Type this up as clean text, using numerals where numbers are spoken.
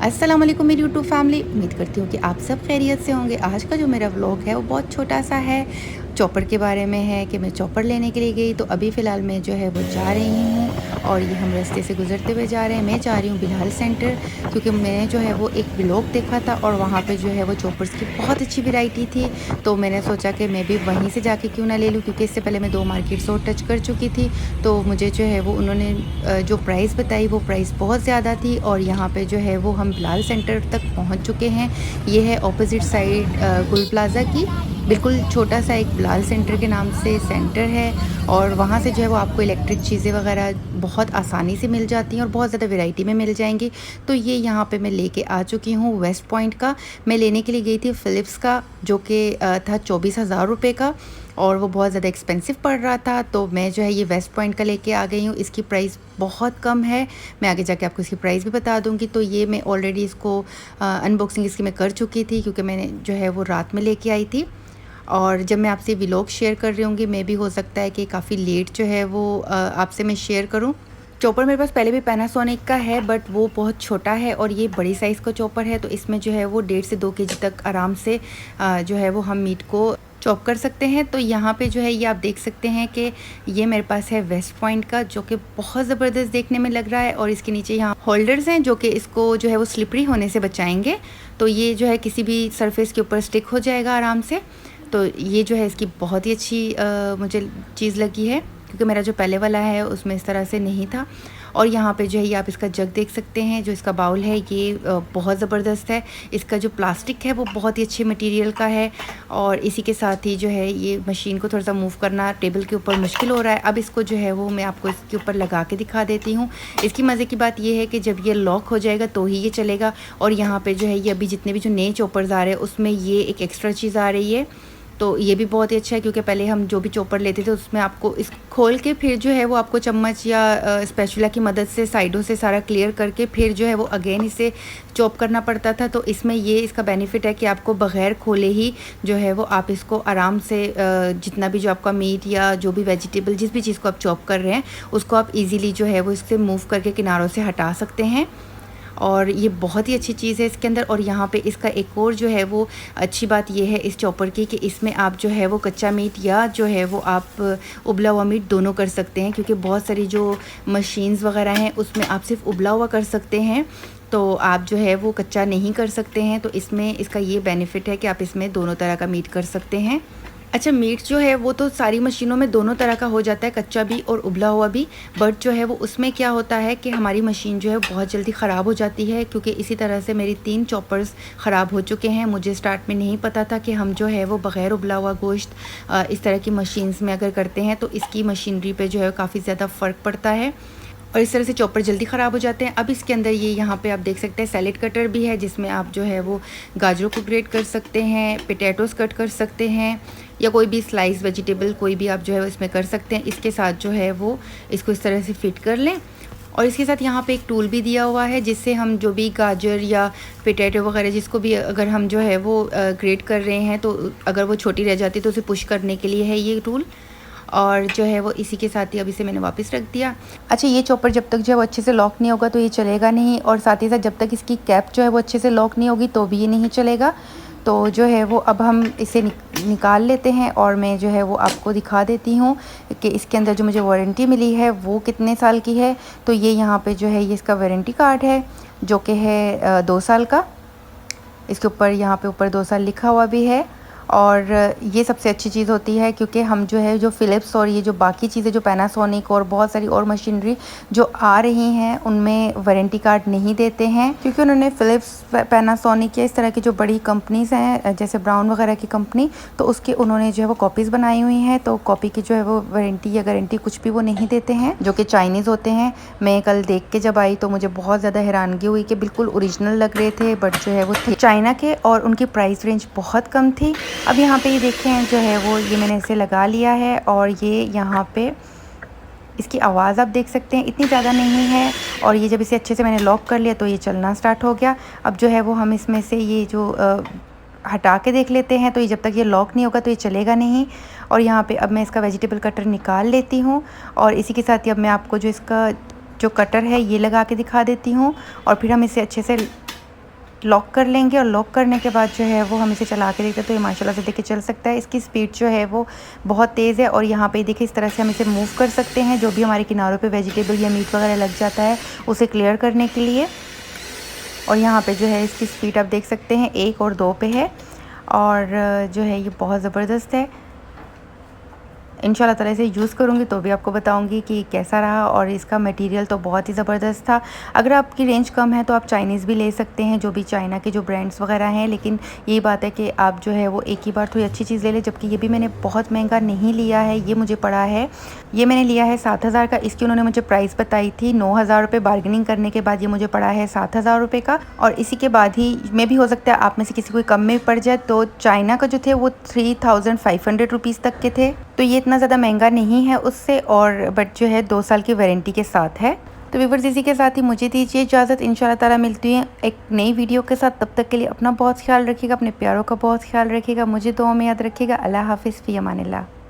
अस्सलाम वालेकुम मेरी यूट्यूब फैमिली। उम्मीद करती हूँ कि आप सब खैरियत से होंगे। आज का जो मेरा व्लॉग है वो बहुत छोटा सा है, चॉपर के बारे में है कि मैं चॉपर लेने के लिए गई। तो अभी फ़िलहाल मैं जो है वो जा रही हूँ और ये हम रास्ते से गुज़रते हुए जा रहे हैं। मैं जा रही हूँ बिलाल सेंटर, क्योंकि मैंने जो है वो एक व्लॉग देखा था और वहाँ पे जो है वो चॉपर्स की बहुत अच्छी वैरायटी थी। तो मैंने सोचा कि मैं भी वहीं से जाके क्यों ना ले लूँ, क्योंकि इससे पहले मैं 2 मार्केट्स और टच कर चुकी थी। तो मुझे जो है वो उन्होंने जो प्राइस बताई वो प्राइस बहुत ज़्यादा थी और यहाँ पे जो है वो हम बिलाल सेंटर तक पहुँच चुके हैं। ये है ऑपोज़िट साइड गुल प्लाज़ा की, बिल्कुल छोटा सा एक बिलाल सेंटर के नाम से सेंटर है और वहाँ से जो है वो आपको इलेक्ट्रिक चीज़ें वगैरह बहुत आसानी से मिल जाती हैं और बहुत ज़्यादा वैरायटी में मिल जाएंगी। तो ये यहाँ पे मैं लेके आ चुकी हूँ वेस्ट पॉइंट का। मैं लेने के लिए गई थी फ़िलिप्स का, जो कि था 24,000 रुपये का और वो बहुत ज़्यादा एक्सपेंसिव पड़ रहा था। तो मैं जो है ये वेस्ट पॉइंट का लेके आ गई हूँ। इसकी प्राइस बहुत कम है, मैं आगे जाके आपको इसकी प्राइस भी बता दूँगी। तो ये मैं ऑलरेडी इसको अनबॉक्सिंग इसकी मैं कर चुकी थी, क्योंकि मैंने जो है वो रात में लेके आई थी। और जब मैं आपसे व्लॉग शेयर कर रही होंगी, मैं भी हो सकता है कि काफ़ी लेट जो है वो आपसे मैं शेयर करूं। चॉपर मेरे पास पहले भी पैनासोनिक का है, बट वो बहुत छोटा है और ये बड़ी साइज़ का चॉपर है। तो इसमें जो है वो 1.5 से 2 केजी तक आराम से जो है वो हम मीट को चॉप कर सकते हैं। तो यहाँ पे जो है ये आप देख सकते हैं कि ये मेरे पास है वेस्ट पॉइंट का, जो कि बहुत ज़बरदस्त देखने में लग रहा है। और इसके नीचे यहाँ होल्डर्स हैं जो कि इसको जो है वो स्लिपरी होने से बचाएंगे। तो ये जो है किसी भी सरफेस के ऊपर स्टिक हो जाएगा आराम से। तो ये जो है इसकी बहुत ही अच्छी मुझे चीज़ लगी है, क्योंकि मेरा जो पहले वाला है उसमें इस तरह से नहीं था। और यहाँ पे जो है ये आप इसका जग देख सकते हैं, जो इसका बाउल है ये बहुत ज़बरदस्त है। इसका जो प्लास्टिक है वो बहुत ही अच्छे मटेरियल का है। और इसी के साथ ही जो है ये मशीन को थोड़ा सा मूव करना टेबल के ऊपर मुश्किल हो रहा है। अब इसको जो है वो मैं आपको इसके ऊपर लगा के दिखा देती हूँ। इसकी मज़े की बात ये है कि जब ये लॉक हो जाएगा तो ही ये चलेगा। और यहाँ पर जो है ये अभी जितने भी जो नए चॉपर्स आ रहे हैं उसमें ये एक एक्स्ट्रा चीज़ आ रही है। तो ये भी बहुत ही अच्छा है, क्योंकि पहले हम जो भी चॉपर लेते थे उसमें आपको इस खोल के फिर जो है वो आपको चम्मच या स्पैचुला की मदद से साइडों से सारा क्लियर करके फिर जो है वो अगेन इसे चॉप करना पड़ता था। तो इसमें ये इसका बेनिफिट है कि आपको बग़ैर खोले ही जो है वो आप इसको आराम से जितना भी जो आपका मीट या जो भी वेजिटेबल जिस भी चीज़ को आप चॉप कर रहे हैं उसको आप ईज़िली जो है वो इससे मूव करके किनारों से हटा सकते हैं। और ये बहुत ही अच्छी चीज़ है इसके अंदर। और यहाँ पे इसका एक और जो है वो अच्छी बात ये है इस चॉपर की, कि इसमें आप जो है वो कच्चा मीट या जो है वो आप उबला हुआ मीट दोनों कर सकते हैं, क्योंकि बहुत सारी जो मशीन्स वगैरह हैं उसमें आप सिर्फ उबला हुआ कर सकते हैं, तो आप जो है वो कच्चा नहीं कर सकते हैं। तो इसमें इसका ये बेनिफिट है कि आप इसमें दोनों तरह का मीट कर सकते हैं। अच्छा, मीट जो है वो तो सारी मशीनों में दोनों तरह का हो जाता है, कच्चा भी और उबला हुआ भी। बट जो है वो उसमें क्या होता है कि हमारी मशीन जो है बहुत जल्दी ख़राब हो जाती है, क्योंकि इसी तरह से मेरी 3 चॉपर्स ख़राब हो चुके हैं। मुझे स्टार्ट में नहीं पता था कि हम जो है वो बग़ैर उबला हुआ गोश्त इस तरह की मशीन्स में अगर करते हैं तो इसकी मशीनरी पे जो है काफ़ी ज़्यादा फ़र्क पड़ता है और इस तरह से चॉपर जल्दी ख़राब हो जाते हैं। अब इसके अंदर ये यहाँ पे आप देख सकते हैं सैलेड कटर भी है, जिसमें आप जो है वो गाजरों को ग्रेट कर सकते हैं, पोटैटोज़ कट कर सकते हैं, या कोई भी स्लाइस वेजिटेबल कोई भी आप जो है वो इसमें कर सकते हैं। इसके साथ जो है वो इसको इस तरह से फिट कर लें। और इसके साथ यहाँ पे एक टूल भी दिया हुआ है, जिससे हम जो भी गाजर या पोटैटो वगैरह जिसको भी अगर हम जो है वो ग्रेट कर रहे हैं तो अगर वो छोटी रह जाती है तो उसे पुश करने के लिए है ये टूल। और जो है वो इसी के साथ ही अब इसे मैंने वापस रख दिया। अच्छा, ये चॉपर जब तक जो है वो अच्छे से लॉक नहीं होगा तो ये चलेगा नहीं, और साथ ही साथ जब तक इसकी कैप जो है वो अच्छे से लॉक नहीं होगी तो भी ये नहीं चलेगा। तो जो है वो अब हम इसे निकाल लेते हैं और मैं जो है वो आपको दिखा देती हूँ कि इसके अंदर जो मुझे वारंटी मिली है वो कितने साल की है। तो ये यहाँ पे जो है ये इसका वारंटी कार्ड है, जो कि है 2 साल का। इसके ऊपर यहाँ पे ऊपर 2 साल लिखा हुआ भी है। और ये सबसे अच्छी चीज़ होती है, क्योंकि हम जो है जो फ़िलिप्स और ये जो बाकी चीज़ें जो पैनासोनिक और बहुत सारी और मशीनरी जो आ रही हैं उनमें वारंटी कार्ड नहीं देते हैं, क्योंकि उन्होंने फ़िलिप्स पैनासोनिक या इस तरह की जो बड़ी कंपनीज़ हैं जैसे ब्राउन वगैरह की कंपनी, तो उसके उन्होंने जो है वो कॉपीज़ बनाई हुई हैं। तो कॉपी की जो है वो वारंटी या गारंटी कुछ भी वो नहीं देते हैं, जो कि चाइनीज़ होते हैं। मैं कल देख के जब आई तो मुझे बहुत ज़्यादा हैरानगी हुई कि बिल्कुल ओरिजिनल लग रहे थे, बट जो है वो थे चाइना के और उनकी प्राइस रेंज बहुत कम थी। अब यहाँ पे ये देखें जो है वो ये मैंने इसे लगा लिया है और ये यहाँ पे इसकी आवाज़ आप देख सकते हैं इतनी ज़्यादा नहीं है। और ये जब इसे अच्छे से मैंने लॉक कर लिया तो ये चलना स्टार्ट हो गया। अब जो है वो हम इसमें से ये जो हटा के देख लेते हैं, तो ये जब तक ये लॉक नहीं होगा तो ये चलेगा नहीं। और यहाँ पे अब मैं इसका वेजिटेबल कटर निकाल लेती हूँ और इसी के साथ ही अब मैं आपको जो इसका जो कटर है ये लगा के दिखा देती हूँ और फिर हम इसे अच्छे से लॉक कर लेंगे और लॉक करने के बाद जो है वो हम इसे चला के देखते हैं तो ये माशाल्लाह से देखिए चल सकता है। इसकी स्पीड जो है वो बहुत तेज़ है और यहाँ पे देखिए इस तरह से हम इसे मूव कर सकते हैं, जो भी हमारे किनारों पे वेजिटेबल या मीट वगैरह लग जाता है उसे क्लियर करने के लिए। और यहाँ पे जो है इसकी स्पीड आप देख सकते हैं 1 और 2 पे है और जो है ये बहुत ज़बरदस्त है। इंशाल्लाह ताला इसे यूज़ करूँगी तो भी आपको बताऊँगी कि कैसा रहा, और इसका मटेरियल तो बहुत ही ज़बरदस्त था। अगर आपकी रेंज कम है तो आप चाइनीज़ भी ले सकते हैं, जो भी चाइना के जो ब्रांड्स वगैरह हैं, लेकिन यही बात है कि आप जो है वो एक ही बार थोड़ी अच्छी चीज़ ले लें। जबकि ये भी मैंने बहुत महंगा नहीं लिया है, ये मुझे पड़ा है, ये मैंने लिया है 7,000 का। इसकी उन्होंने मुझे प्राइस बताई थी 9,000 रुपये, बार्गेनिंग करने के बाद ये मुझे पड़ा है 7,000 रुपये का। और इसी के बाद ही में भी हो सकता है आप में से किसी को कम में पड़ जाए। तो चाइना का जो थे वो 3,500 रुपीज़ तक के थे, तो ये इतना ज़्यादा महंगा नहीं है उससे, और बट जो है 2 साल की वारंटी के साथ है। तो व्यूअर्स इसी के साथ ही मुझे दीजिए इजाज़त। इंशाल्लाह ताला मिलती है एक नई वीडियो के साथ। तब तक के लिए अपना बहुत ख्याल रखिएगा, अपने प्यारों का बहुत ख्याल रखिएगा, मुझे दुआ में याद रखिएगा। अल्लाह हाफ़िज़, फ़ी अमानिल्लाह।